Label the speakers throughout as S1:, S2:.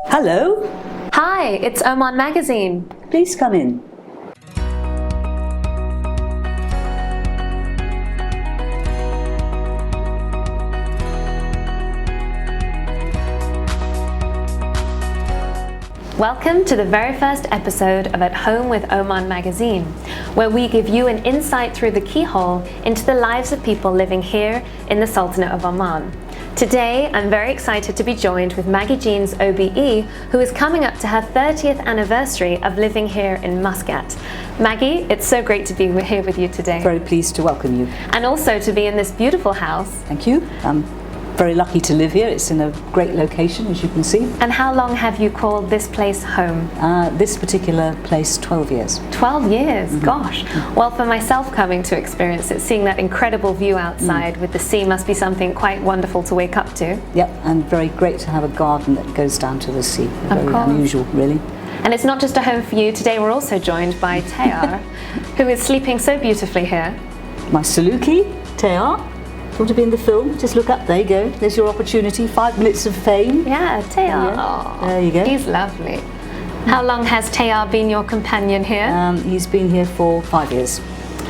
S1: Hello.
S2: Hi, it's Oman magazine.
S1: Please come in.
S2: Welcome to the very first episode of At Home with Oman magazine, where we give you an insight through the keyhole into the lives of people living here in the Sultanate of Oman. Today, I'm very excited to be joined with Maggie Jeans OBE, who is coming up to her 30th anniversary of living here in Muscat. Maggie, it's so great to be here with you today.
S1: Very pleased to welcome you.
S2: And also to be in this beautiful house.
S1: Thank you. I'm very lucky to live here. It's in a great location, as you can see.
S2: And how long have you called this place home?
S1: This particular place, 12 years.
S2: 12 years, gosh. Well, for myself coming to experience it, seeing that incredible view outside with the sea must be something quite wonderful to wake up to.
S1: Yep, and very great to have a garden that goes down to the sea. Very unusual, really.
S2: And it's not just a home for you. Today we're also joined by Tayar, who is sleeping so beautifully here.
S1: My Saluki, Tayar. If you want to be in the film, just look up. There you go. There's your opportunity. 5 minutes of fame.
S2: Yeah, Tayar.
S1: Yeah. There you go.
S2: He's lovely. How long has Tayar been your companion here?
S1: He's been here for 5 years.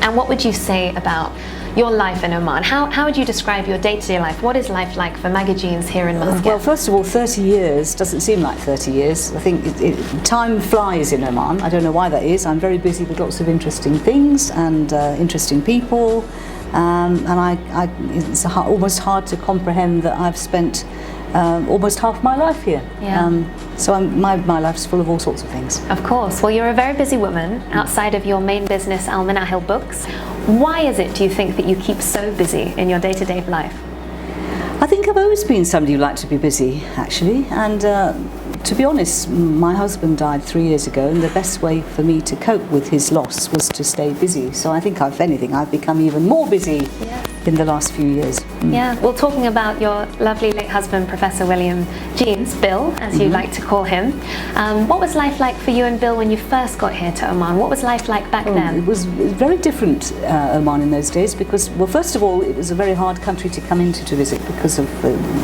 S2: And what would you say about your life in Oman? How would you describe your day-to-day life? What is life like for Maggie Jeans here in Muscat?
S1: Well, first of all, 30 years doesn't seem like 30 years. I think time flies in Oman. I don't know why that is. I'm very busy with lots of interesting things and interesting people. It's almost hard to comprehend that I've spent almost half my life here.
S2: Yeah.
S1: So my life's full of all sorts of things.
S2: Of course. Well, you're a very busy woman outside of your main business, Al Manahil Books. Why is it, do you think, that you keep so busy in your day-to-day life?
S1: I think I've always been somebody who liked to be busy, actually. And to be honest, my husband died 3 years ago, and the best way for me to cope with his loss was to stay busy. So I think, if anything, I've become even more busy in the last few years.
S2: Yeah, well, talking about your lovely late husband, Professor William Jeans, Bill, as you like to call him, what was life like for you and Bill when you first got here to Oman? What was life like back then?
S1: It was very different, Oman, in those days, because, well, first of all, it was a very hard country to come into to visit because of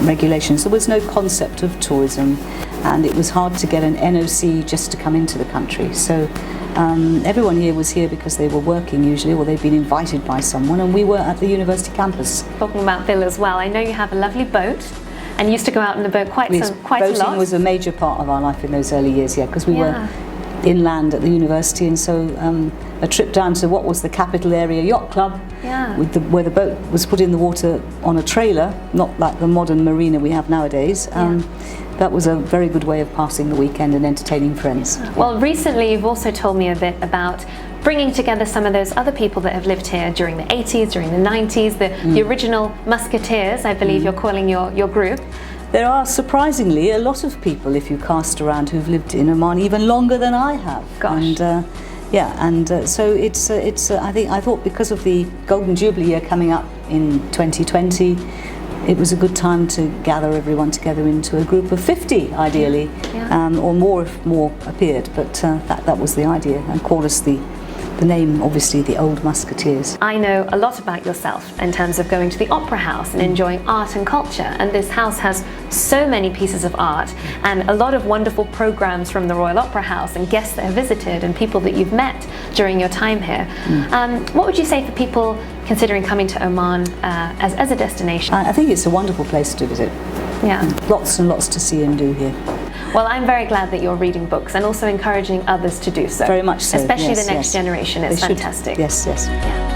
S1: regulations. There was no concept of tourism, and it was hard to get an NOC just to come into the country. So everyone here was here because they were working usually, or they'd been invited by someone, and we were at the university campus.
S2: Talking about Bill as well, I know you have a lovely boat and used to go out in the boat quite a lot.
S1: Boating was a major part of our life in those early years, because we were inland at the university, and so a trip down to what was the Capital Area Yacht Club, where the boat was put in the water on a trailer, not like the modern marina we have nowadays. That was a very good way of passing the weekend and entertaining friends.
S2: Well, recently you've also told me a bit about bringing together some of those other people that have lived here during the 80s, during the 90s, the original Musketeers, I believe you're calling your group.
S1: There are surprisingly a lot of people, if you cast around, who've lived in Oman even longer than I have.
S2: Gosh.
S1: And so it's I thought because of the Golden Jubilee year coming up in 2020, it was a good time to gather everyone together into a group of 50, ideally, or more if more appeared. But that was the idea, and call us the name, obviously, the Old Musketeers.
S2: I know a lot about yourself in terms of going to the opera house and enjoying art and culture, and this house has so many pieces of art and a lot of wonderful programs from the Royal Opera House and guests that have visited and people that you've met during your time here. What would you say for people considering coming to Oman as a destination?
S1: I think it's a wonderful place to visit.
S2: Yeah.
S1: Lots and lots to see and do here.
S2: Well, I'm very glad that you're reading books and also encouraging others to do so.
S1: Very much so.
S2: Especially the next generation. It's fantastic.
S1: Yes.
S2: Yeah.